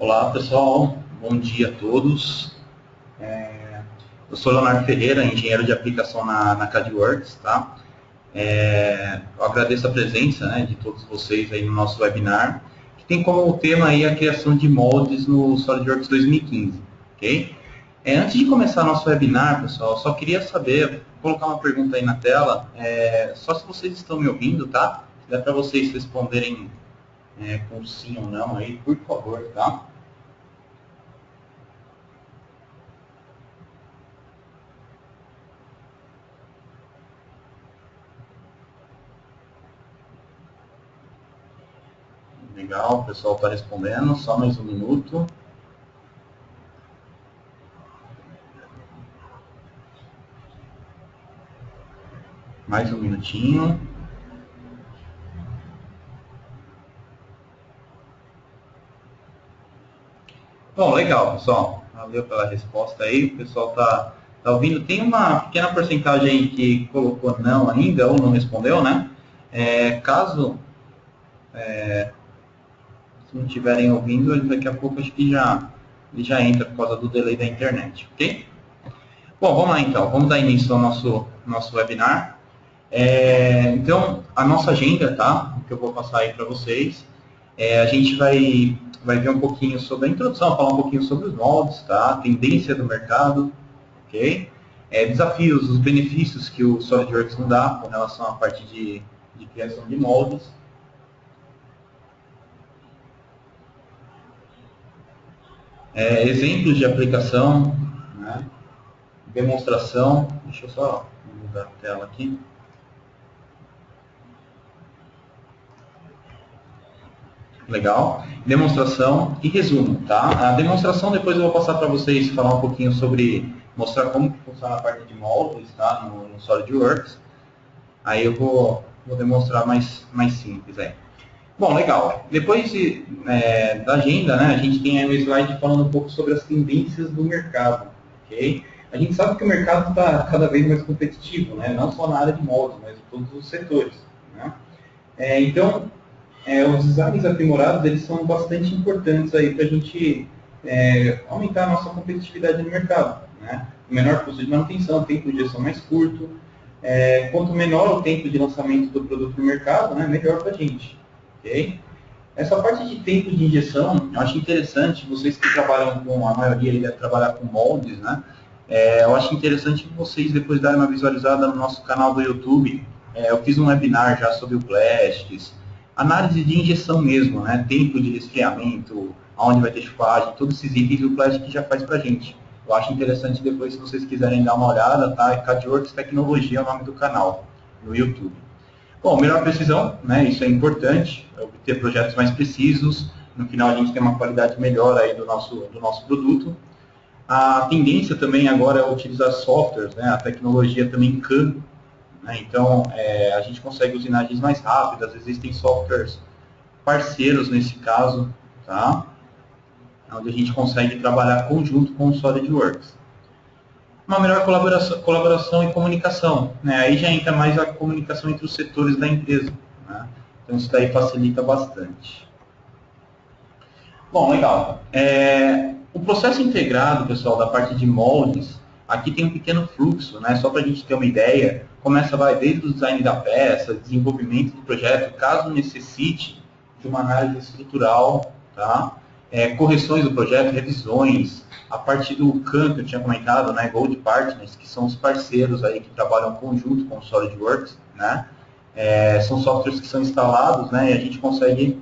Olá pessoal, bom dia a todos. Eu sou Leonardo Ferreira, engenheiro de aplicação na CADWorks, tá? Eu agradeço a presença, né, de todos vocês aí no nosso webinar, que tem como tema aí a criação de moldes no SolidWorks 2015, ok? Antes de começar nosso webinar, pessoal, eu só queria saber, vou colocar uma pergunta aí na tela, só se vocês estão me ouvindo, tá? Se der para vocês responderem com sim ou não aí, por favor, tá? Legal, o pessoal está respondendo, só mais um minuto. Mais um minutinho. Bom, legal, pessoal. Valeu pela resposta aí. O pessoal tá ouvindo. Tem uma pequena porcentagem aí que colocou não ainda ou não respondeu, né? Caso se não estiverem ouvindo, daqui a pouco acho que ele já entra por causa do delay da internet, ok? Bom, vamos lá então. Vamos dar início ao nosso webinar. Então, a nossa agenda, tá? O que eu vou passar aí para vocês. A gente vai ver um pouquinho sobre a introdução, falar um pouquinho sobre os moldes, tá? A tendência do mercado, ok? Desafios, os benefícios que o SolidWorks nos dá com relação à parte de criação de moldes. Exemplos de aplicação, né? Demonstração. Deixa eu só mudar a tela aqui. Legal. Demonstração e resumo, tá? A demonstração depois eu vou passar para vocês falar um pouquinho sobre, mostrar como que funciona a parte de moldes, tá? No SolidWorks. Aí eu vou demonstrar mais simples aí. Bom, legal. Depois da agenda, né, a gente tem aí um slide falando um pouco sobre as tendências do mercado, ok? A gente sabe que o mercado está cada vez mais competitivo, né? Não só na área de moldes, mas em todos os setores, né? Então, os designs aprimorados, eles são bastante importantes aí para a gente aumentar a nossa competitividade no mercado, né? O menor custo de manutenção, tempo de gestão mais curto. Quanto menor o tempo de lançamento do produto no mercado, né, melhor para a gente, ok? Essa parte de tempo de injeção, eu acho interessante, vocês que trabalham com, a maioria deve trabalhar com moldes, né? Eu acho interessante que vocês depois darem uma visualizada no nosso canal do YouTube. Eu fiz um webinar já sobre o Plastics, análise de injeção mesmo, né? Tempo de resfriamento, aonde vai ter chupagem, todos esses itens o Plastic já faz para a gente. Eu acho interessante depois, se vocês quiserem dar uma olhada, tá? CADWorks Tecnologia é o nome do canal, no YouTube. Bom, melhor precisão, né? Isso é importante, obter projetos mais precisos. No final a gente tem uma qualidade melhor aí do nosso produto. A tendência também agora é utilizar softwares, né? A tecnologia também CAM, né? Então, a gente consegue usinagens mais rápidas, existem softwares parceiros nesse caso, tá? Onde a gente consegue trabalhar conjunto com o SolidWorks. Uma melhor colaboração e comunicação, né? Aí já entra mais a comunicação entre os setores da empresa, né? Então isso daí facilita bastante. Bom, legal. O processo integrado, pessoal, da parte de moldes, aqui tem um pequeno fluxo, né? Só para a gente ter uma ideia, começa desde o design da peça, desenvolvimento do projeto, caso necessite de uma análise estrutural, tá? Correções do projeto, revisões, a parte do CAM que eu tinha comentado, né? Gold Partners, que são os parceiros aí que trabalham conjunto com o SolidWorks, né? São softwares que são instalados, né? E a gente consegue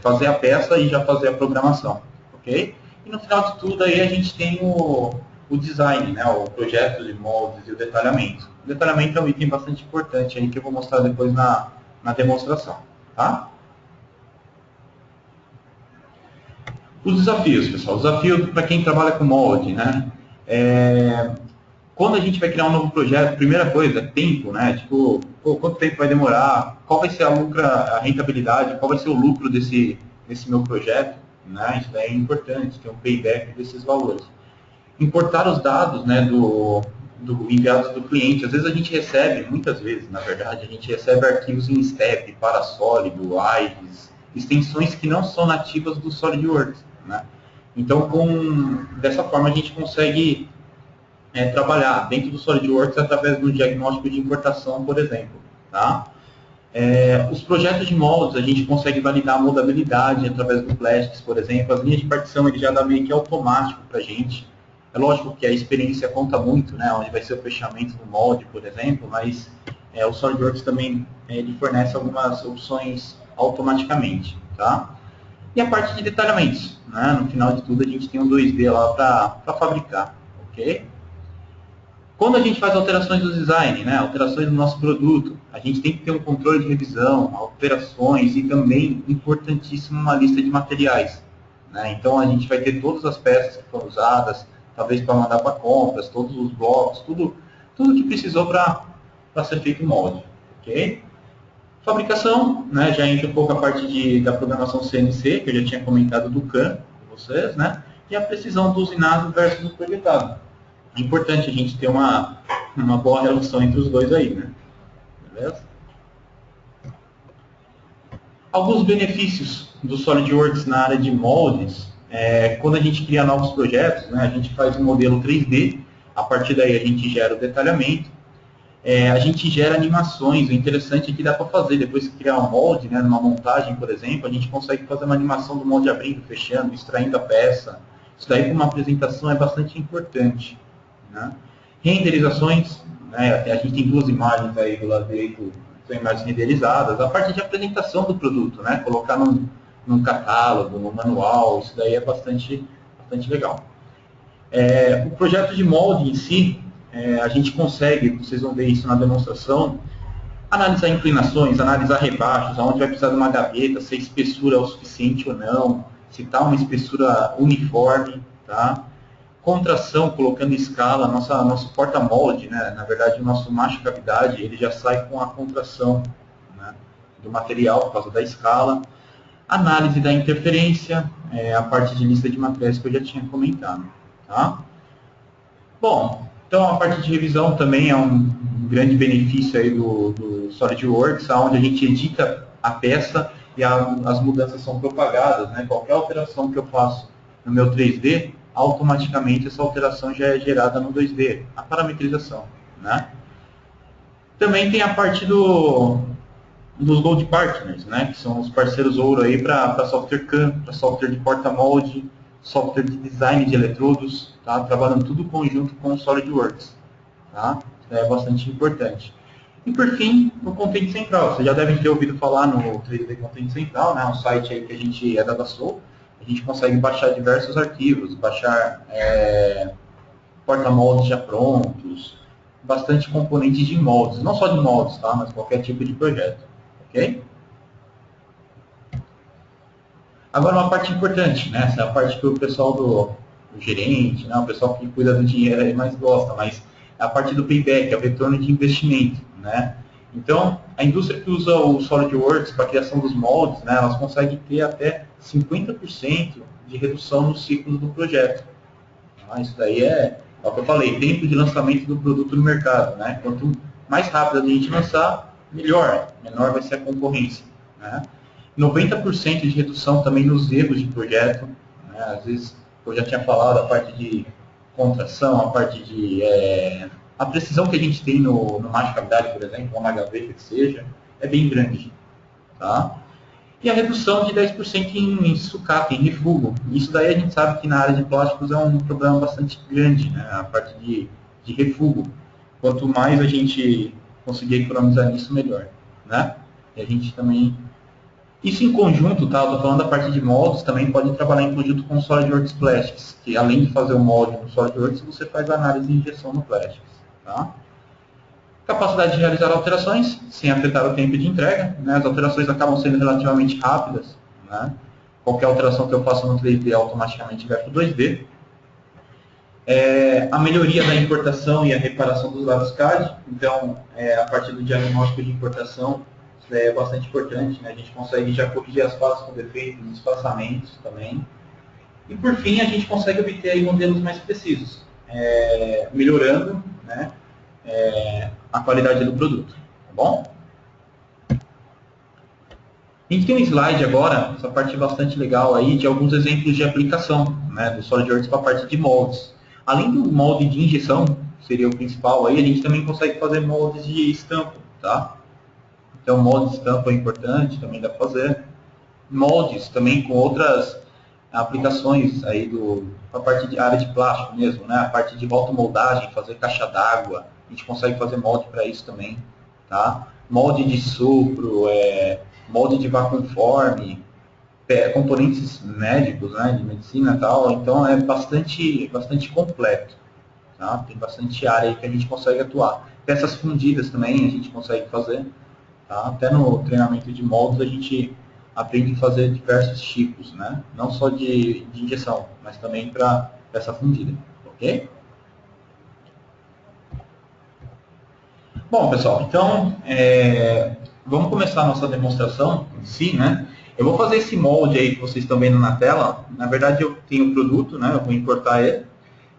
fazer a peça e já fazer a programação, ok? E no final de tudo aí a gente tem o design, né, o projeto de moldes e o detalhamento. O detalhamento é um item bastante importante aí que eu vou mostrar depois na demonstração, tá? Os desafios, pessoal. O desafio para quem trabalha com molde, né? Quando a gente vai criar um novo projeto, primeira coisa, tempo, né? Tipo, quanto tempo vai demorar? Qual vai ser a rentabilidade? Qual vai ser o lucro desse meu projeto? Né? Isso daí é importante, ter um payback desses valores. Importar os dados, né, enviados do cliente. Às vezes a gente recebe, muitas vezes, na verdade, a gente recebe arquivos em STEP, Parasólido, AIDES, extensões que não são nativas do SolidWorks. né? Então, dessa forma, a gente consegue trabalhar dentro do SolidWorks através do diagnóstico de importação, por exemplo. Tá? Os projetos de moldes, a gente consegue validar a moldabilidade através do Plastics, por exemplo. As linhas de partição, ele já dá meio que automático para a gente. É lógico que a experiência conta muito, né, onde vai ser o fechamento do molde, por exemplo, mas o SolidWorks também ele fornece algumas opções automaticamente. Tá? E a parte de detalhamentos, né? No final de tudo, a gente tem um 2D lá para fabricar. Ok? Quando a gente faz alterações do design, né, alterações do nosso produto, a gente tem que ter um controle de revisão, alterações e também, importantíssimo, uma lista de materiais. Né? Então, a gente vai ter todas as peças que foram usadas, talvez para mandar para compras, todos os blocos, tudo que precisou para ser feito o molde. Okay? Fabricação, né, já entra um pouco a parte da programação CNC, que eu já tinha comentado do CAM com vocês, né, e a precisão do usinado versus o projetado. É importante a gente ter uma boa relação entre os dois aí, né? Beleza? Alguns benefícios do SolidWorks na área de moldes, quando a gente cria novos projetos, né, a gente faz um modelo 3D, a partir daí a gente gera o detalhamento, a gente gera animações. O interessante é que dá para fazer, depois que criar um molde, né, numa montagem, por exemplo, a gente consegue fazer uma animação do molde abrindo, fechando, extraindo a peça. Isso daí para uma apresentação é bastante importante. Né? Renderizações, né, a gente tem duas imagens aí do lado direito, são imagens renderizadas. A parte de apresentação do produto, né, colocar num catálogo, no manual, isso daí é bastante legal. O projeto de molde em si, a gente consegue, vocês vão ver isso na demonstração, analisar inclinações, analisar rebaixos, aonde vai precisar de uma gaveta, se a espessura é o suficiente ou não, se está uma espessura uniforme, tá? Contração, colocando escala, nosso porta-molde, né? Na verdade, o nosso macho-cavidade, ele já sai com a contração, né, do material por causa da escala. Análise da interferência, a parte de lista de matérias que eu já tinha comentado. Tá? Bom, então a parte de revisão também é um grande benefício aí do SolidWorks, onde a gente edita a peça e as mudanças são propagadas. Né? Qualquer alteração que eu faço no meu 3D, automaticamente essa alteração já é gerada no 2D, a parametrização. Né? Também tem a parte dos Load Partners, né? Que são os parceiros ouro aí para software CAM, para software de porta-molde, software de design de eletrodos, tá? Trabalhando tudo conjunto com o SolidWorks. Tá? Isso é bastante importante. E por fim, o Content Central. Vocês já devem ter ouvido falar no 3D Content Central, né? Um site aí que a gente é da Dassault. A gente consegue baixar diversos arquivos, baixar porta-moldes já prontos, bastante componentes de moldes, não só de moldes, tá? Mas qualquer tipo de projeto. Ok? Agora uma parte importante, né? Essa é a parte que o pessoal do gerente, né? O pessoal que cuida do dinheiro aí mais gosta, mas é a parte do payback, é o retorno de investimento, né? Então, a indústria que usa o SolidWorks para a criação dos moldes, né, elas conseguem ter até 50% de redução no ciclo do projeto. Isso daí é o que eu falei, tempo de lançamento do produto no mercado. Né? Quanto mais rápido a gente lançar, melhor, menor vai ser a concorrência. Né? 90% de redução também nos erros de projeto. Né? Às vezes, eu já tinha falado, a parte de contração, a parte de... a precisão que a gente tem no macho-cavidade, por exemplo, ou na gaveta que seja, é bem grande. Tá? E a redução de 10% em sucata, em refúgio. Isso daí a gente sabe que na área de plásticos é um problema bastante grande, né? A parte de refúgio. Quanto mais a gente conseguir economizar nisso, melhor. Né? E a gente também... Isso em conjunto, tá? Eu estou falando da parte de moldes, também pode trabalhar em conjunto com o SolidWorks Plastics, que além de fazer o molde no SolidWorks, você faz a análise de injeção no Plastics. Tá? Capacidade de realizar alterações sem afetar o tempo de entrega. Né? As alterações acabam sendo relativamente rápidas. Né? Qualquer alteração que eu faça no 3D automaticamente vai para o 2D. A melhoria da importação e a reparação dos lados CAD. Então, a partir do diagnóstico de importação, isso é bastante importante. Né? A gente consegue já corrigir as faces com defeitos, espaçamentos também. E, por fim, a gente consegue obter aí modelos mais precisos, melhorando, né, a qualidade do produto. Tá bom? A gente tem um slide agora, essa parte bastante legal aí, de alguns exemplos de aplicação, né, do SolidWorks para a parte de moldes. Além do molde de injeção, que seria o principal aí, a gente também consegue fazer moldes de estampa, tá? Então, molde de estampa é importante, também dá para fazer. Moldes também com outras aplicações aí a parte de área de plástico mesmo, né? A parte de automoldagem, fazer caixa d'água, a gente consegue fazer molde para isso também, tá? Molde de sopro, molde de vacuumforme, componentes médicos, né, de medicina e tal, então é bastante completo, tá? Tem bastante área aí que a gente consegue atuar. Peças fundidas também a gente consegue fazer, tá? Até no treinamento de moldes a gente aprende a fazer diversos tipos, né? Não só de injeção, mas também para peça fundida, ok? Bom, pessoal, então vamos começar a nossa demonstração em si, né? Eu vou fazer esse molde aí que vocês estão vendo na tela. Na verdade, eu tenho o produto, né? Eu vou importar ele.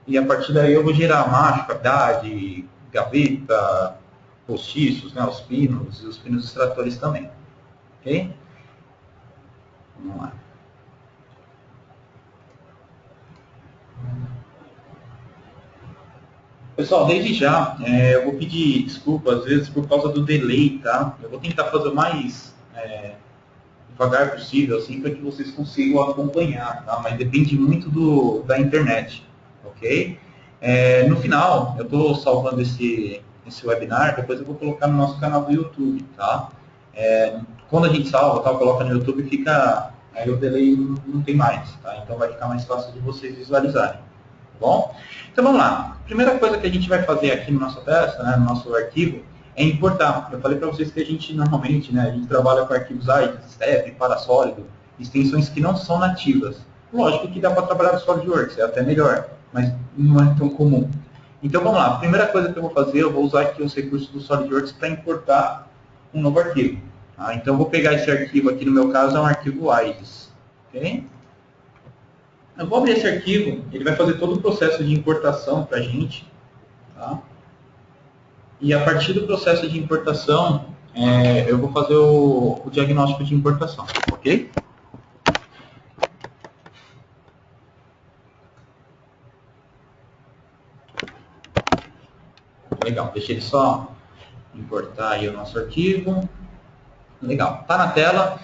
E a partir daí eu vou gerar macho, cavidade, gaveta, postiços, né? Os pinos e os pinos extratores também. Ok? Vamos lá. Pessoal, desde já, eu vou pedir desculpa, às vezes, por causa do delay, tá? Eu vou tentar fazer o mais devagar possível, assim, para que vocês consigam acompanhar, tá? Mas depende muito da internet, ok? No final, eu estou salvando esse webinar, depois eu vou colocar no nosso canal do YouTube, tá? Quando a gente salva, tá, coloca no YouTube, aí o delay não tem mais, tá? Então vai ficar mais fácil de vocês visualizarem, tá bom? Então vamos lá. A primeira coisa que a gente vai fazer aqui na nossa peça, né, no nosso arquivo, é importar. Eu falei para vocês que a gente normalmente, né, a gente trabalha com arquivos STEP, Parasólido, extensões que não são nativas. Lógico que dá para trabalhar com SolidWorks, é até melhor, mas não é tão comum. Então vamos lá, a primeira coisa que eu vou fazer, eu vou usar aqui os recursos do SolidWorks para importar um novo arquivo. Tá? Então eu vou pegar esse arquivo aqui, no meu caso é um arquivo WIDES. Okay? Eu vou abrir esse arquivo, ele vai fazer todo o processo de importação para a gente. Tá? E a partir do processo de importação, eu vou fazer o diagnóstico de importação, ok? Legal, deixa ele só importar aí o nosso arquivo. Legal, está na tela.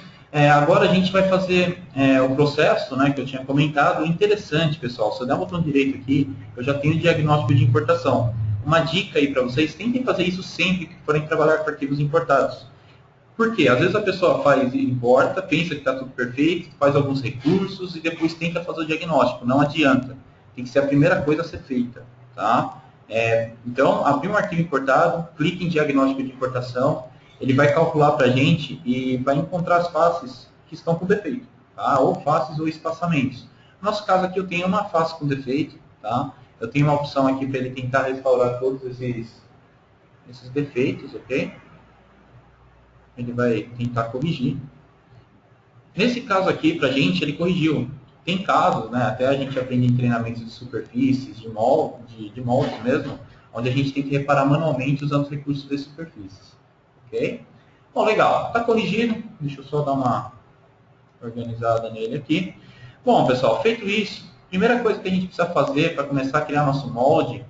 Agora a gente vai fazer o processo, né, que eu tinha comentado. Interessante, pessoal, se eu der o botão direito aqui, eu já tenho o diagnóstico de importação. Uma dica aí para vocês, tentem fazer isso sempre que forem trabalhar com arquivos importados. Por quê? Às vezes a pessoa importa, pensa que está tudo perfeito, faz alguns recursos e depois tenta fazer o diagnóstico. Não adianta. Tem que ser a primeira coisa a ser feita. Tá? Então, abrir um arquivo importado, clique em diagnóstico de importação, ele vai calcular para a gente e vai encontrar as faces que estão com defeito, tá? Ou faces ou espaçamentos. No nosso caso aqui eu tenho uma face com defeito, tá? Eu tenho uma opção aqui para ele tentar restaurar todos esses defeitos, ok? Ele vai tentar corrigir. Nesse caso aqui, para a gente, ele corrigiu. Tem casos, né, até a gente aprende em treinamentos de superfícies, de moldes mesmo, onde a gente tem que reparar manualmente usando os recursos de superfícies. Ok? Bom, legal. Está corrigido. Deixa eu só dar uma organizada nele aqui. Bom, pessoal, feito isso, primeira coisa que a gente precisa fazer para começar a criar nosso molde,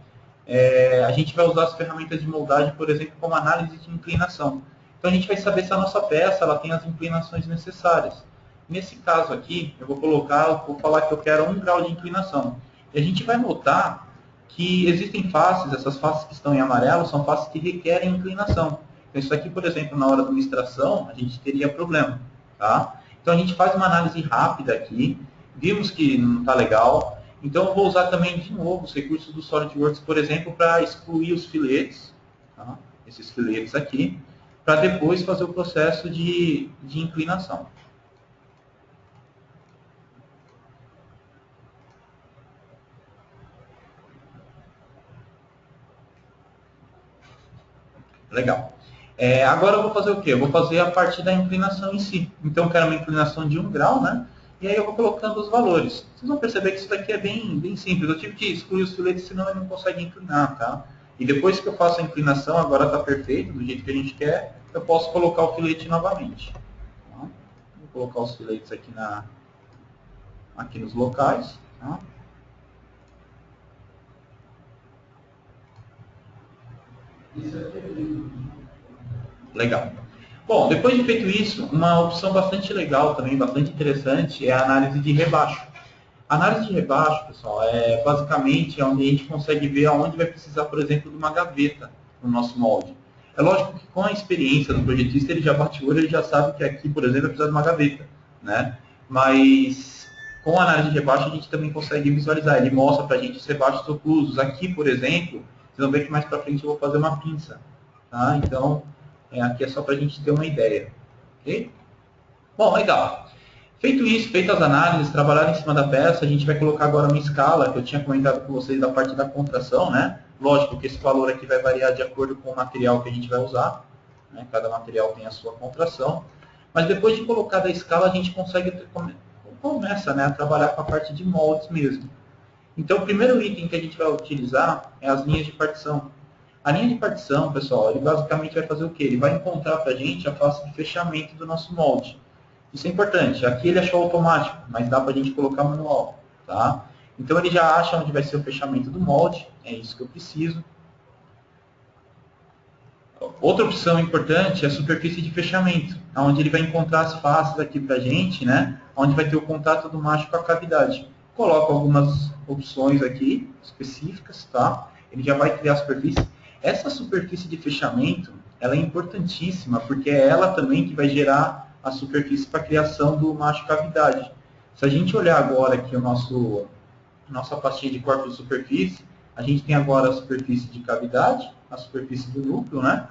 a gente vai usar as ferramentas de moldagem, por exemplo, como análise de inclinação. Então a gente vai saber se a nossa peça ela tem as inclinações necessárias. Nesse caso aqui, eu vou falar que eu quero 1 grau de inclinação. E a gente vai notar que existem faces, essas faces que estão em amarelo, são faces que requerem inclinação. Então isso aqui, por exemplo, na hora da administração, a gente teria problema. Tá? Então a gente faz uma análise rápida aqui, vimos que não está legal, então eu vou usar também de novo os recursos do SolidWorks, por exemplo, para excluir os filetes, tá? Esses filetes aqui, para depois fazer o processo de inclinação. Legal. Agora eu vou fazer o quê? Eu vou fazer a parte da inclinação em si. Então eu quero uma inclinação de 1 grau, né? E aí eu vou colocando os valores. Vocês vão perceber que isso daqui é bem simples. Eu tive que excluir os filetes, senão ele não consegue inclinar, tá? E depois que eu faço a inclinação, agora está perfeito, do jeito que a gente quer, eu posso colocar o filete novamente. Tá? colocar os filetes aqui nos locais. Tá? Legal. Bom, depois de feito isso, uma opção bastante legal também, bastante interessante, é a análise de rebaixo. A análise de rebaixo, pessoal, é basicamente onde a gente consegue ver aonde vai precisar, por exemplo, de uma gaveta no nosso molde. É lógico que com a experiência do projetista, ele já bate o olho, ele já sabe que aqui, por exemplo, vai precisar de uma gaveta, né? Mas com a análise de rebaixo, a gente também consegue visualizar. Ele mostra para a gente os rebaixos oclusos. Aqui, por exemplo, vocês vão ver que mais para frente eu vou fazer uma pinça. Tá? Então, aqui é só para a gente ter uma ideia. Ok? Bom, legal. Feito isso, feitas as análises, trabalhar em cima da peça, a gente vai colocar agora uma escala, que eu tinha comentado com vocês da parte da contração, né? Lógico que esse valor aqui vai variar de acordo com o material que a gente vai usar, né? Cada material tem a sua contração. Mas depois de colocar a escala, a gente começa, né, a trabalhar com a parte de moldes mesmo. Então, o primeiro item que a gente vai utilizar é as linhas de partição. A linha de partição, pessoal, ele basicamente vai fazer o quê? Ele vai encontrar para a gente a face de fechamento do nosso molde. Isso é importante. Aqui ele achou automático, mas dá para a gente colocar manual. Tá? Então ele já acha onde vai ser o fechamento do molde. É isso que eu preciso. Outra opção importante é a superfície de fechamento, onde ele vai encontrar as faces aqui para a gente, né? Onde vai ter o contato do macho com a cavidade. Coloco algumas opções aqui específicas, tá? Ele já vai criar a superfície. Essa superfície de fechamento, ela é importantíssima, porque é ela também que vai gerar a superfície para a criação do macho cavidade. Se a gente olhar agora aqui nossa pastinha de corpo de superfície, a gente tem agora a superfície de cavidade, a superfície do núcleo, né?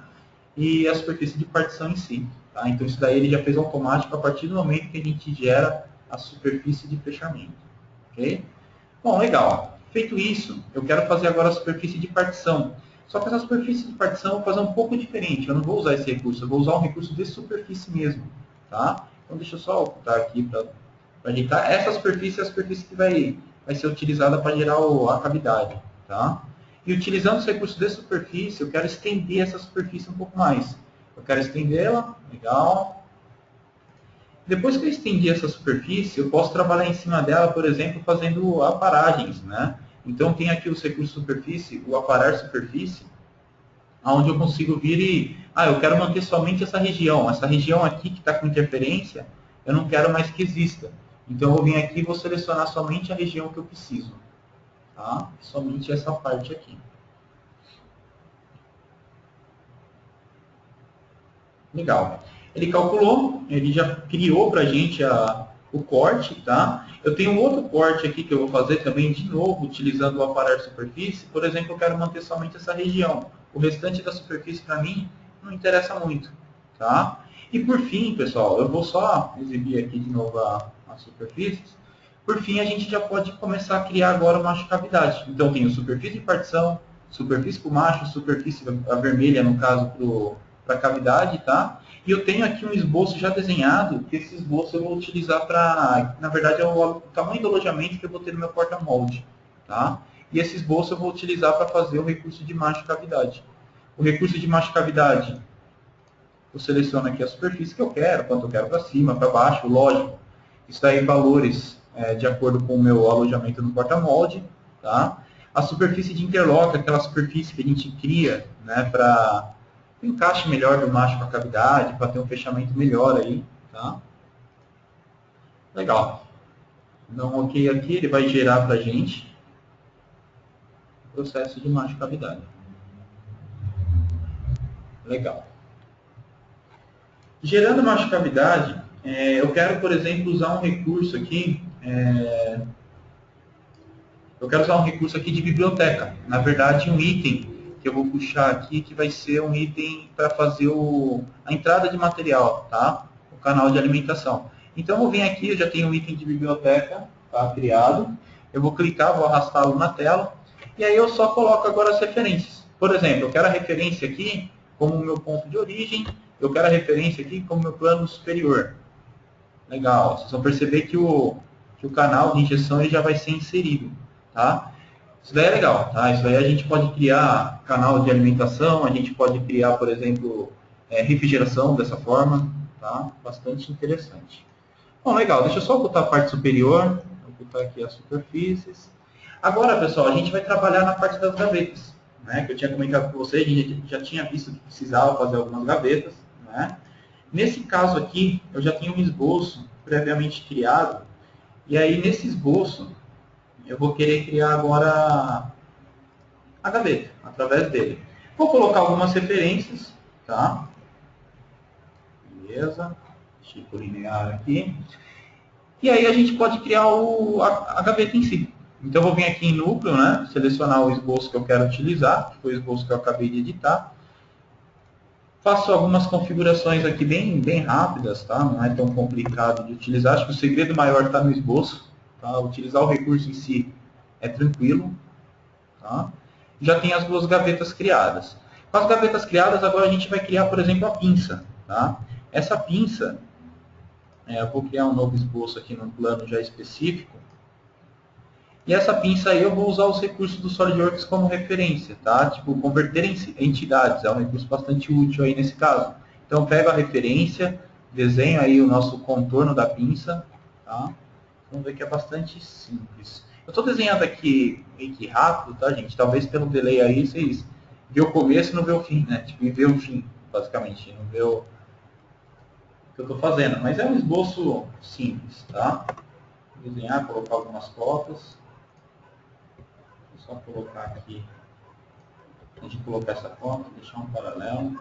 E a superfície de partição em si. Tá? Então isso daí ele já fez automático a partir do momento que a gente gera a superfície de fechamento. Ok? Bom, legal. Feito isso, eu quero fazer agora a superfície de partição. Só que essa superfície de partição eu vou fazer um pouco diferente. Eu não vou usar esse recurso, eu vou usar um recurso de superfície mesmo. Tá? Então deixa eu só ocultar aqui para ajeitar. Essa superfície é a superfície que vai ser utilizada para gerar a cavidade. Tá? E utilizando os recursos de superfície, eu quero estender essa superfície um pouco mais. Eu quero estendê-la, legal. Depois que eu estendi essa superfície, eu posso trabalhar em cima dela, por exemplo, fazendo aparagens. Né? Então tem aqui os recursos de superfície, o aparar superfície, onde eu consigo vir e, eu quero manter somente essa região aqui que está com interferência, eu não quero mais que exista. Então eu vou vir aqui e vou selecionar somente a região que eu preciso. Tá? Somente essa parte aqui. Legal. Ele calculou, ele já criou para a gente o corte, tá? Eu tenho um outro corte aqui que eu vou fazer também, de novo, utilizando o aparar superfície. Por exemplo, eu quero manter somente essa região. O restante da superfície, para mim, não interessa muito, tá? E por fim, pessoal, eu vou só exibir aqui de novo as superfícies. Por fim, a gente já pode começar a criar agora o macho cavidade. Então, tenho superfície de partição, superfície para o macho, superfície a vermelha, no caso, para a cavidade, tá? E eu tenho aqui um esboço já desenhado, que esse esboço eu vou utilizar para, na verdade, é o tamanho do alojamento que eu vou ter no meu porta-molde, tá? E esse esboço eu vou utilizar para fazer o recurso de macho cavidade. O recurso de macho cavidade, eu seleciono aqui a superfície que eu quero, quanto eu quero para cima, para baixo, lógico. Isso daí valores de acordo com o meu alojamento no porta-molde, tá? A superfície de interlock, aquela superfície que a gente cria, né, para um encaixe melhor do macho com a cavidade, para ter um fechamento melhor aí, tá? Legal. Dá um OK aqui, ele vai gerar para a gente o processo de macho cavidade. Legal. Gerando macho cavidade, eu quero, por exemplo, usar um recurso aqui, de biblioteca. Na verdade, um item que eu vou puxar aqui, que vai ser um item para fazer a entrada de material, tá? O canal de alimentação. Então, eu vou vir aqui, eu já tenho um item de biblioteca, tá, criado. Eu vou clicar, vou arrastá-lo na tela, e aí eu só coloco agora as referências. Por exemplo, eu quero a referência aqui como o meu ponto de origem, eu quero a referência aqui como meu plano superior. Legal, vocês vão perceber que o canal de injeção ele já vai ser inserido, tá? Isso daí é legal, tá? Isso daí a gente pode criar canal de alimentação, a gente pode criar, por exemplo, refrigeração dessa forma, tá? Bastante interessante. Bom, legal. Deixa eu só ocultar a parte superior. Vou ocultar aqui as superfícies. Agora, pessoal, a gente vai trabalhar na parte das gavetas, né? Que eu tinha comentado com vocês, a gente já tinha visto que precisava fazer algumas gavetas, né? Nesse caso aqui, eu já tenho um esboço previamente criado. E aí, nesse esboço, eu vou querer criar agora a gaveta, através dele. Vou colocar algumas referências, tá? Beleza. Tipo linear aqui. E aí a gente pode criar a gaveta em si. Então eu vou vir aqui em núcleo, né? Selecionar o esboço que eu quero utilizar, que foi o esboço que eu acabei de editar. Faço algumas configurações aqui bem rápidas, tá? Não é tão complicado de utilizar. Acho que o segredo maior está no esboço. Tá? Utilizar o recurso em si é tranquilo. Tá? Já tem as duas gavetas criadas. Com as gavetas criadas, agora a gente vai criar, por exemplo, a pinça. Tá? Essa pinça, eu vou criar um novo esboço aqui num plano já específico. E essa pinça aí eu vou usar os recursos do SolidWorks como referência, tá? Tipo, converter em entidades, é um recurso bastante útil aí nesse caso. Então, pego a referência, desenho aí o nosso contorno da pinça, tá? Vamos ver que é bastante simples. Eu estou desenhando aqui meio que rápido, tá, gente? Talvez pelo delay aí vocês vê o começo e não vê o fim, né? Tipo, e vê o fim, basicamente, não vê o que eu estou fazendo. Mas é um esboço simples, tá? Desenhar, colocar algumas cotas. Só colocar aqui, a gente colocar essa ponta, deixar um paralelo.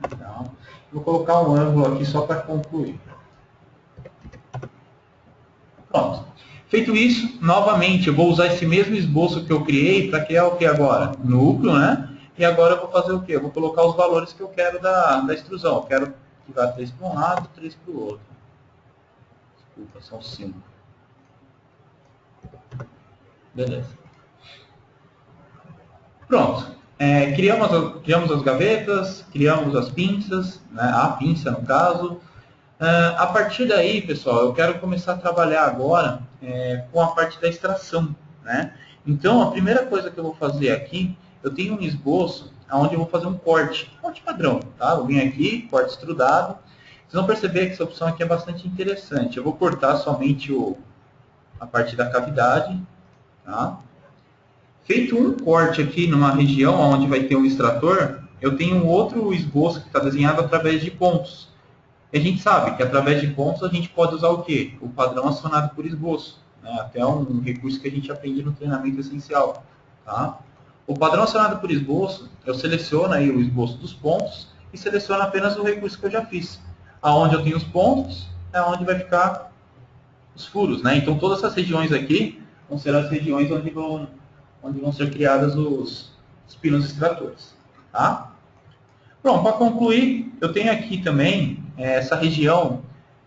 Então, vou colocar um ângulo aqui só para concluir. Pronto. Feito isso, novamente, eu vou usar esse mesmo esboço que eu criei para criar o que agora? Núcleo, né? E agora eu vou fazer o quê? Eu vou colocar os valores que eu quero da extrusão. Eu quero que vá 3 para um lado, 3 para o outro. Desculpa, são 5. Beleza. Pronto. Criamos as gavetas, criamos as pinças, né? A pinça no caso. A partir daí, pessoal, eu quero começar a trabalhar agora com a parte da extração, né? Então, a primeira coisa que eu vou fazer aqui, eu tenho um esboço onde eu vou fazer um corte padrão, tá? Eu vim aqui, corte extrudado. Vocês vão perceber que essa opção aqui é bastante interessante. Eu vou cortar somente a parte da cavidade, tá? Feito um corte aqui numa região onde vai ter um extrator, eu tenho um outro esboço que está desenhado através de pontos. E a gente sabe que através de pontos a gente pode usar o quê? O padrão acionado por esboço. Né? Até um recurso que a gente aprende no treinamento essencial. Tá? O padrão acionado por esboço, eu seleciono aí o esboço dos pontos e seleciono apenas o recurso que eu já fiz. Aonde eu tenho os pontos, é onde vai ficar os furos. Né? Então todas essas regiões aqui vão ser as regiões onde vão ser criadas os pinos extratores. Tá? Pronto, para concluir, eu tenho aqui também essa região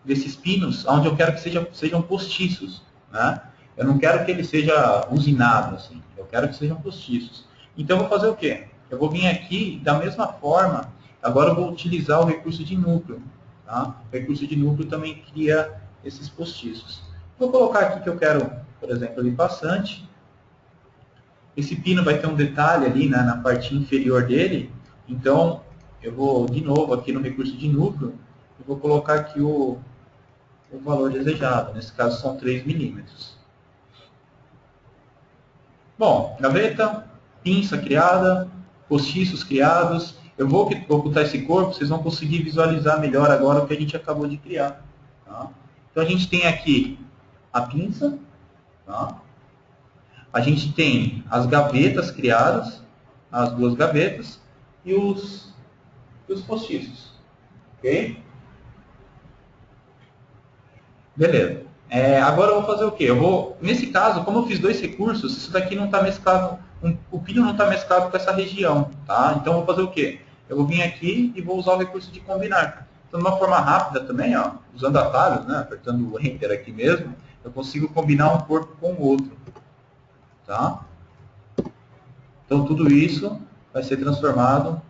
desses pinos, onde eu quero que sejam postiços. Né? Eu não quero que ele seja usinado, assim. Eu quero que sejam postiços. Então, eu vou fazer o quê? Eu vou vir aqui, da mesma forma, agora eu vou utilizar o recurso de núcleo. Tá? O recurso de núcleo também cria esses postiços. Vou colocar aqui que eu quero, por exemplo, ali passante. Esse pino vai ter um detalhe ali, né, na parte inferior dele. Então, eu vou, de novo, aqui no recurso de núcleo, eu vou colocar aqui o valor desejado. Nesse caso, são 3 milímetros. Bom, gaveta, pinça criada, postiços criados. Eu vou ocultar esse corpo, vocês vão conseguir visualizar melhor agora o que a gente acabou de criar. Tá? Então, a gente tem aqui a pinça, tá? A gente tem as gavetas criadas, as duas gavetas, e os postiços. Ok? Beleza. Agora eu vou fazer o quê? Nesse caso, como eu fiz dois recursos, isso daqui não está mesclado, o pino não está mesclado com essa região. Tá? Então eu vou fazer o quê? Eu vou vir aqui e vou usar o recurso de combinar. Então, de uma forma rápida também, ó, usando atalhos, né, apertando o Enter aqui mesmo, eu consigo combinar um corpo com o outro. Tá? Então tudo isso vai ser transformado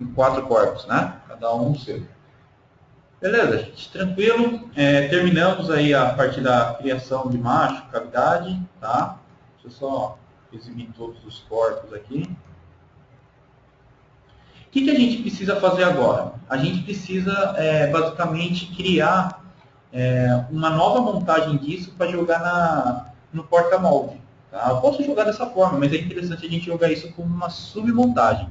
em 4 corpos, né? Cada um o seu. Beleza, gente, tranquilo. Terminamos aí a parte da criação de macho, cavidade, tá? Deixa eu só exibir todos os corpos aqui. O que a gente precisa fazer agora? A gente precisa, basicamente, criar uma nova montagem disso para jogar no porta-molde. Tá? Eu posso jogar dessa forma, mas é interessante a gente jogar isso como uma submontagem.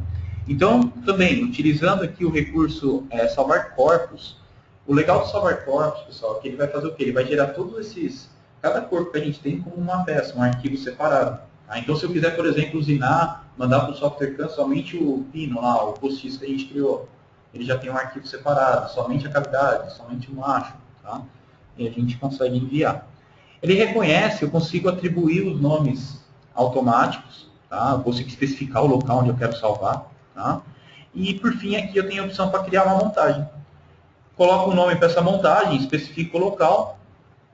Então, também, utilizando aqui o recurso salvar corpos, o legal do salvar corpos, pessoal, é que ele vai fazer o quê? Ele vai gerar todos esses, cada corpo que a gente tem como uma peça, um arquivo separado. Tá? Então, se eu quiser, por exemplo, usinar, mandar para o software CAN somente o pino lá, o postiço que a gente criou, ele já tem um arquivo separado, somente a cavidade, somente o macho. Tá? E a gente consegue enviar. Ele reconhece, eu consigo atribuir os nomes automáticos, tá? Eu consigo especificar o local onde eu quero salvar. Tá? E, por fim, aqui eu tenho a opção para criar uma montagem. Coloco o nome para essa montagem, especifico o local,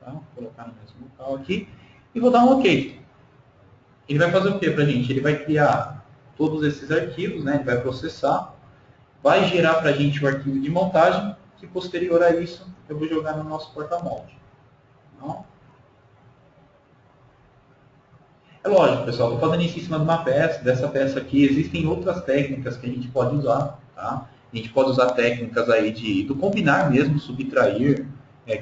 tá? Vou colocar no mesmo local aqui, e vou dar um OK. Ele vai fazer o que para a gente? Ele vai criar todos esses arquivos, né? Ele vai processar, vai gerar para a gente o arquivo de montagem, que posterior a isso eu vou jogar no nosso porta-molde. É lógico, pessoal, estou fazendo isso em cima de uma peça, dessa peça aqui. Existem outras técnicas que a gente pode usar, tá? A gente pode usar técnicas aí do combinar mesmo, subtrair.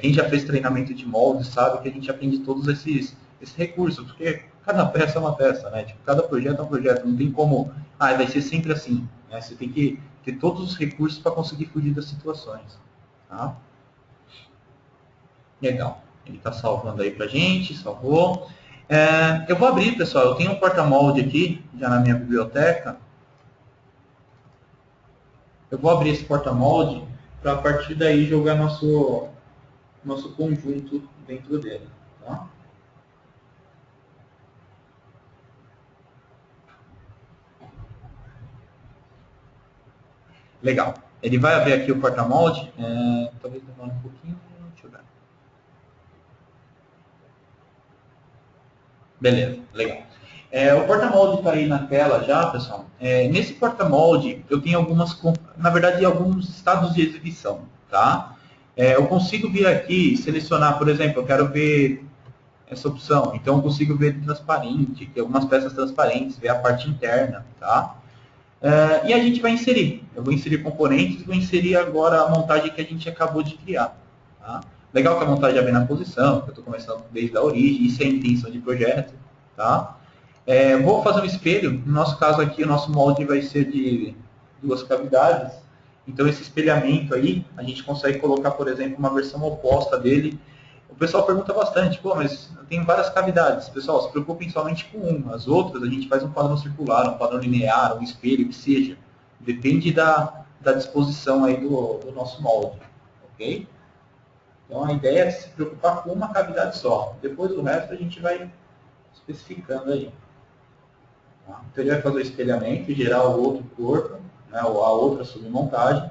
Quem já fez treinamento de molde sabe que a gente aprende todos esses recursos, porque cada peça é uma peça, né? Tipo, cada projeto é um projeto, não tem como, vai ser sempre assim. Né? Você tem que ter todos os recursos para conseguir fugir das situações. Tá? Legal. Ele está salvando aí para a gente, salvou. Eu vou abrir, pessoal, eu tenho um porta-molde aqui, já na minha biblioteca. Eu vou abrir esse porta-molde para a partir daí jogar nosso conjunto dentro dele. Tá? Legal. Ele vai abrir aqui o porta-molde. Talvez demore um pouquinho. Deixa eu ver. Beleza, legal. O porta-molde está aí na tela já, pessoal. Nesse porta-molde, eu tenho na verdade, alguns estados de exibição. Tá? Eu consigo vir aqui e selecionar, por exemplo, eu quero ver essa opção. Então, eu consigo ver transparente, tem algumas peças transparentes, ver a parte interna. Tá? E a gente vai inserir. Eu vou inserir componentes, vou inserir agora a montagem que a gente acabou de criar. Tá? Legal que a montagem já vem na posição, que eu estou começando desde a origem, isso é a intenção de projeto. Tá? Vou fazer um espelho. No nosso caso aqui, o nosso molde vai ser de 2 cavidades. Então, esse espelhamento aí, a gente consegue colocar, por exemplo, uma versão oposta dele. O pessoal pergunta bastante, mas eu tenho várias cavidades. Pessoal, se preocupem somente com uma. As outras, a gente faz um padrão circular, um padrão linear, um espelho, que seja. Depende da disposição aí do nosso molde. Ok? Então, a ideia é se preocupar com uma cavidade só. Depois, o resto, a gente vai especificando aí. Tá? Então, ele vai fazer o espelhamento, gerar o outro corpo, né, a outra submontagem.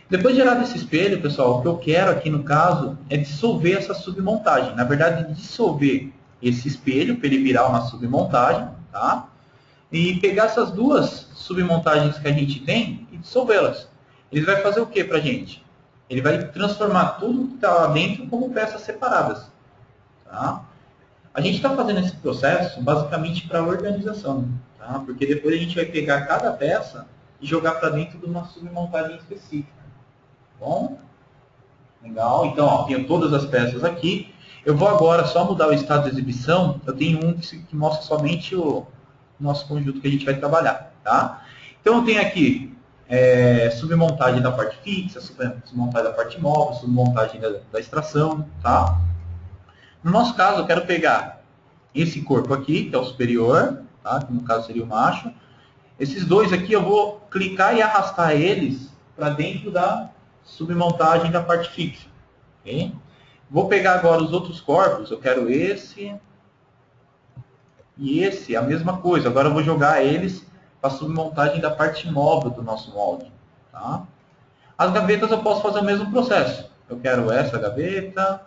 Depois de gerar esse espelho, pessoal, o que eu quero aqui no caso é dissolver essa submontagem. Na verdade, dissolver esse espelho para ele virar uma submontagem, tá? E pegar essas duas submontagens que a gente tem e dissolvê-las. Ele vai fazer o que para a gente? Ele vai transformar tudo que está lá dentro como peças separadas. Tá? A gente está fazendo esse processo basicamente para organização, tá? Porque depois a gente vai pegar cada peça e jogar para dentro de uma submontagem específica. Bom, legal. Então, ó, tenho todas as peças aqui. Eu vou agora só mudar o estado de exibição. Eu tenho um que mostra somente o nosso conjunto que a gente vai trabalhar. Tá? Então, eu tenho aqui submontagem da parte fixa, submontagem da parte móvel, submontagem da extração. Tá? No nosso caso, eu quero pegar esse corpo aqui, que é o superior, tá? Que no caso seria o macho. Esses dois aqui, eu vou clicar e arrastar eles para dentro da submontagem da parte fixa. Okay? Vou pegar agora os outros corpos, eu quero esse e esse, a mesma coisa. Agora eu vou jogar eles para a submontagem da parte móvel do nosso molde. Tá? As gavetas eu posso fazer o mesmo processo. Eu quero essa gaveta,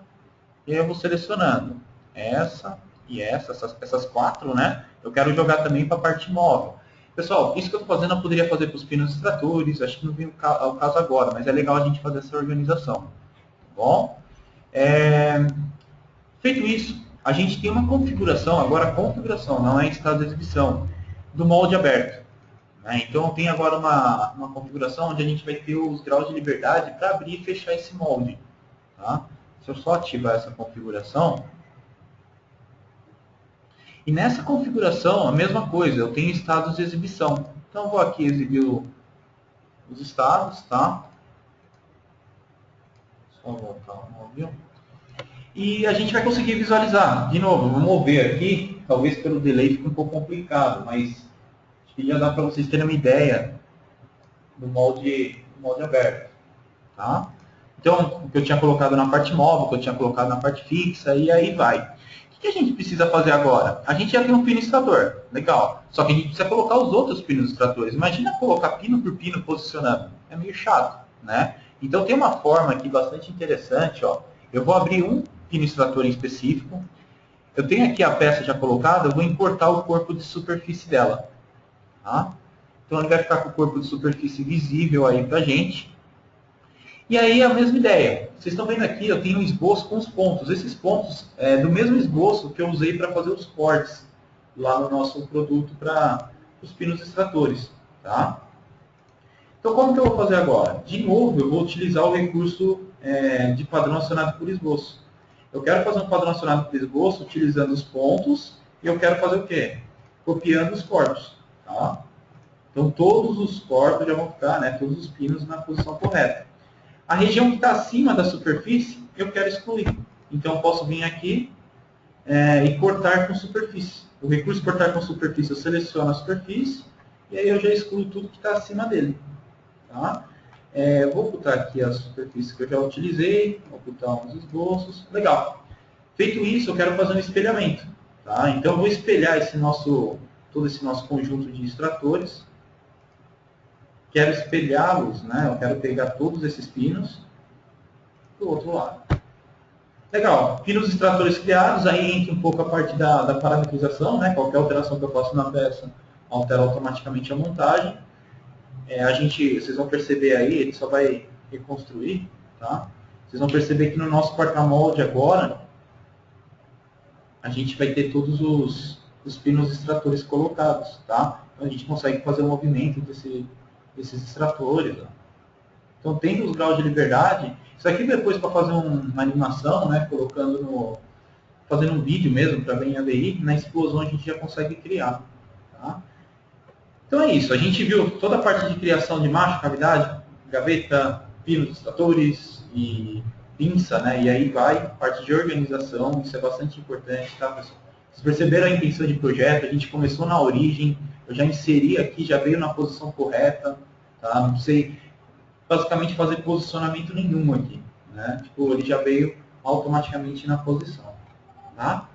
e aí eu vou selecionando essa e essas 4, né? Eu quero jogar também para a parte móvel. Pessoal, isso que eu estou fazendo eu poderia fazer para os pinos extratores, acho que não vem ao caso agora, mas é legal a gente fazer essa organização. Tá bom? Feito isso, a gente tem uma configuração, agora a configuração, não é estado de exibição, do molde aberto. né? Então tem agora uma configuração onde a gente vai ter os graus de liberdade para abrir e fechar esse molde. Tá? Se eu só ativar essa configuração, e nessa configuração a mesma coisa, eu tenho estados de exibição. Então eu vou aqui exibir os estados, tá? Só voltar o móvel. E a gente vai conseguir visualizar. De novo, vou mover aqui, talvez pelo delay fique um pouco complicado, mas acho que já dá para vocês terem uma ideia do molde aberto. Tá? Então, o que eu tinha colocado na parte móvel, o que eu tinha colocado na parte fixa, e aí vai. O que a gente precisa fazer agora? A gente já tem um pino extrator, legal. Só que a gente precisa colocar os outros pinos extratores. Imagina colocar pino por pino posicionando. É meio chato, né? Então tem uma forma aqui bastante interessante, ó. Eu vou abrir um pino extrator em específico. Eu tenho aqui a peça já colocada, eu vou importar o corpo de superfície dela. Tá? Então ele vai ficar com o corpo de superfície visível aí pra gente. E aí a mesma ideia. Vocês estão vendo aqui, eu tenho um esboço com os pontos. Esses pontos é do mesmo esboço que eu usei para fazer os cortes lá no nosso produto para os pinos extratores. Tá? Então como que eu vou fazer agora? De novo, eu vou utilizar o recurso de padrão acionado por esboço. Eu quero fazer um padrão acionado por esboço utilizando os pontos e eu quero fazer o quê? Copiando os corpos. Tá? Então todos os corpos já vão ficar, né, todos os pinos na posição correta. A região que está acima da superfície, eu quero excluir. Então, eu posso vir aqui e cortar com superfície. O recurso cortar com superfície, eu seleciono a superfície e aí eu já excluo tudo que está acima dele. Tá? Eu vou ocultar aqui as superfícies que eu já utilizei, vou ocultar uns esboços. Legal. Feito isso, eu quero fazer um espelhamento. Tá? Então, eu vou espelhar todo esse nosso conjunto de extratores. Quero espelhá-los, né? Eu quero pegar todos esses pinos do outro lado. Legal, pinos extratores criados, aí entra um pouco a parte da parametrização, né? Qualquer alteração que eu faço na peça altera automaticamente a montagem. Vocês vão perceber aí, ele só vai reconstruir, tá? Vocês vão perceber que no nosso porta-molde agora, a gente vai ter todos os pinos extratores colocados, tá? Então a gente consegue fazer o movimento desses extratores. Ó. Então, tendo os graus de liberdade, isso aqui depois para fazer uma animação, né, fazendo um vídeo mesmo para ver em AVI, na explosão a gente já consegue criar. Tá? Então é isso, a gente viu toda a parte de criação de marcha, cavidade, gaveta, pinos, extratores e pinça, né, e aí vai, parte de organização, isso é bastante importante, tá, pessoal? Vocês perceberam a intenção de projeto, a gente começou na origem, eu já inseri aqui, já veio na posição correta, tá? Não sei basicamente fazer posicionamento nenhum aqui, né? Tipo, ele já veio automaticamente na posição, tá?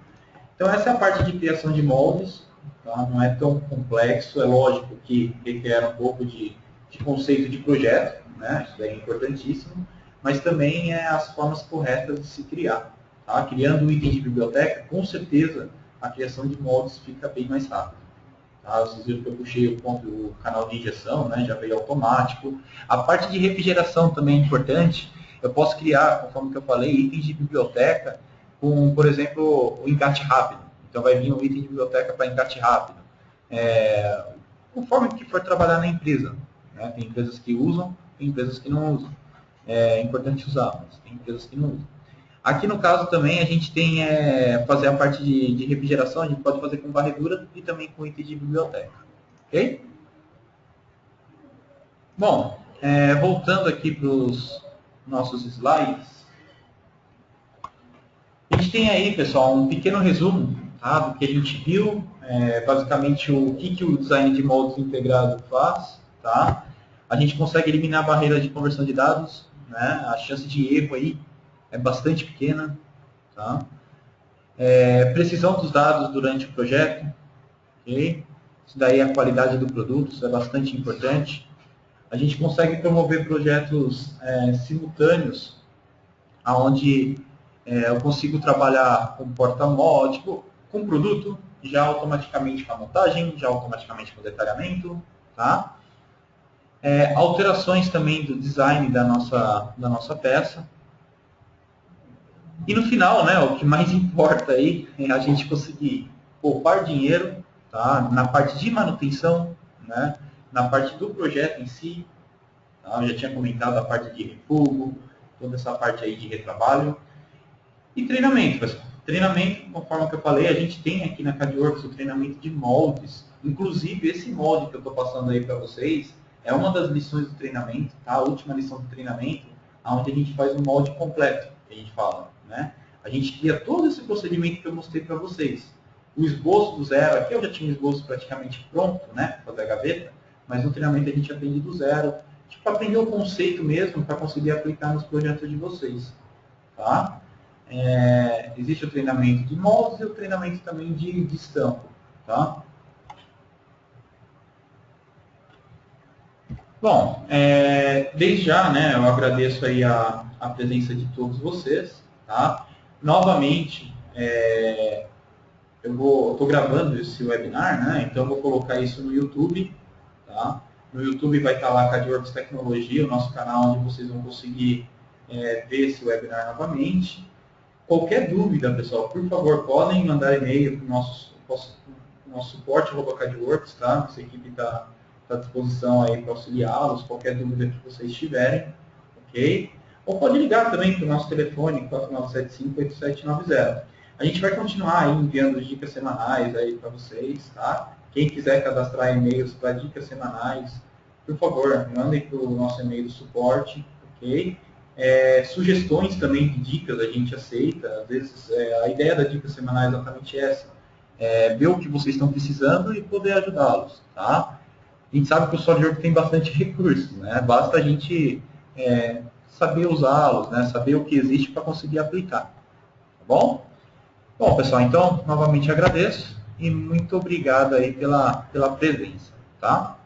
Então essa é a parte de criação de moldes, tá? Não é tão complexo, é lógico que requer um pouco de conceito de projeto, né? Isso daí é importantíssimo, mas também é as formas corretas de se criar, tá? Criando um item de biblioteca, com certeza a criação de moldes fica bem mais rápida. Tá? Vocês viram que eu puxei o canal de injeção, né? Já veio automático. A parte de refrigeração também é importante. Eu posso criar, conforme que eu falei, itens de biblioteca com, por exemplo, o encarte rápido. Então vai vir um item de biblioteca para encarte rápido. Conforme que for trabalhar na empresa. Né? Tem empresas que usam, tem empresas que não usam. É importante usar, mas tem empresas que não usam. Aqui no caso também a gente tem fazer a parte de refrigeração, a gente pode fazer com varredura e também com item de biblioteca. Ok? Bom, voltando aqui para os nossos slides, a gente tem aí, pessoal, um pequeno resumo tá, do que a gente viu, basicamente o que o design de moldes integrado faz. Tá? A gente consegue eliminar a barreira de conversão de dados, né? A chance de erro aí é bastante pequena. Tá? Precisão dos dados durante o projeto. Okay? Isso daí é a qualidade do produto, isso é bastante importante. A gente consegue promover projetos simultâneos, onde eu consigo trabalhar com porta-molde, tipo, com o produto, já automaticamente com a montagem, já automaticamente com o detalhamento. Tá? Alterações também do design da nossa peça. E no final, né, o que mais importa aí é a gente conseguir poupar dinheiro, tá, na parte de manutenção, né, na parte do projeto em si, tá? Eu já tinha comentado a parte de refugo, toda essa parte aí de retrabalho. E treinamento, pessoal. Treinamento, conforme que eu falei, a gente tem aqui na CADWorks o treinamento de moldes. Inclusive, esse molde que eu estou passando aí para vocês é uma das lições do treinamento, tá? A última lição do treinamento, onde a gente faz um molde completo, que a gente fala, né? A gente cria todo esse procedimento que eu mostrei para vocês. O esboço do zero, aqui eu já tinha o esboço praticamente pronto, né? Para fazer a gaveta, mas no treinamento a gente aprende do zero, tipo, aprender o conceito mesmo para conseguir aplicar nos projetos de vocês, tá? Existe o treinamento de moldes e o treinamento também de estampo, tá? Bom, desde já, né, eu agradeço aí a presença de todos vocês, tá? Novamente, eu estou gravando esse webinar, né, então eu vou colocar isso no YouTube, tá? No YouTube vai estar lá CADWorks Tecnologia, o nosso canal onde vocês vão conseguir ver esse webinar novamente. Qualquer dúvida, pessoal, por favor, podem mandar e-mail para o nosso suporte @cadworks, tá? Nossa equipe está à disposição aí para auxiliá-los, qualquer dúvida que vocês tiverem, ok? Ou pode ligar também para o nosso telefone, 4975-8790. A gente vai continuar aí enviando dicas semanais aí para vocês, tá? Quem quiser cadastrar e-mails para dicas semanais, por favor, mandem para o nosso e-mail do suporte, ok? Sugestões também de dicas a gente aceita. Às vezes a ideia da dica semanal é exatamente essa. Ver o que vocês estão precisando e poder ajudá-los. Tá? A gente sabe que o SolidWorks tem bastante recursos. Né? Basta a gente saber usá-los, né? Saber o que existe para conseguir aplicar. Tá bom? Bom, pessoal, então, novamente agradeço e muito obrigado aí pela presença. Tá?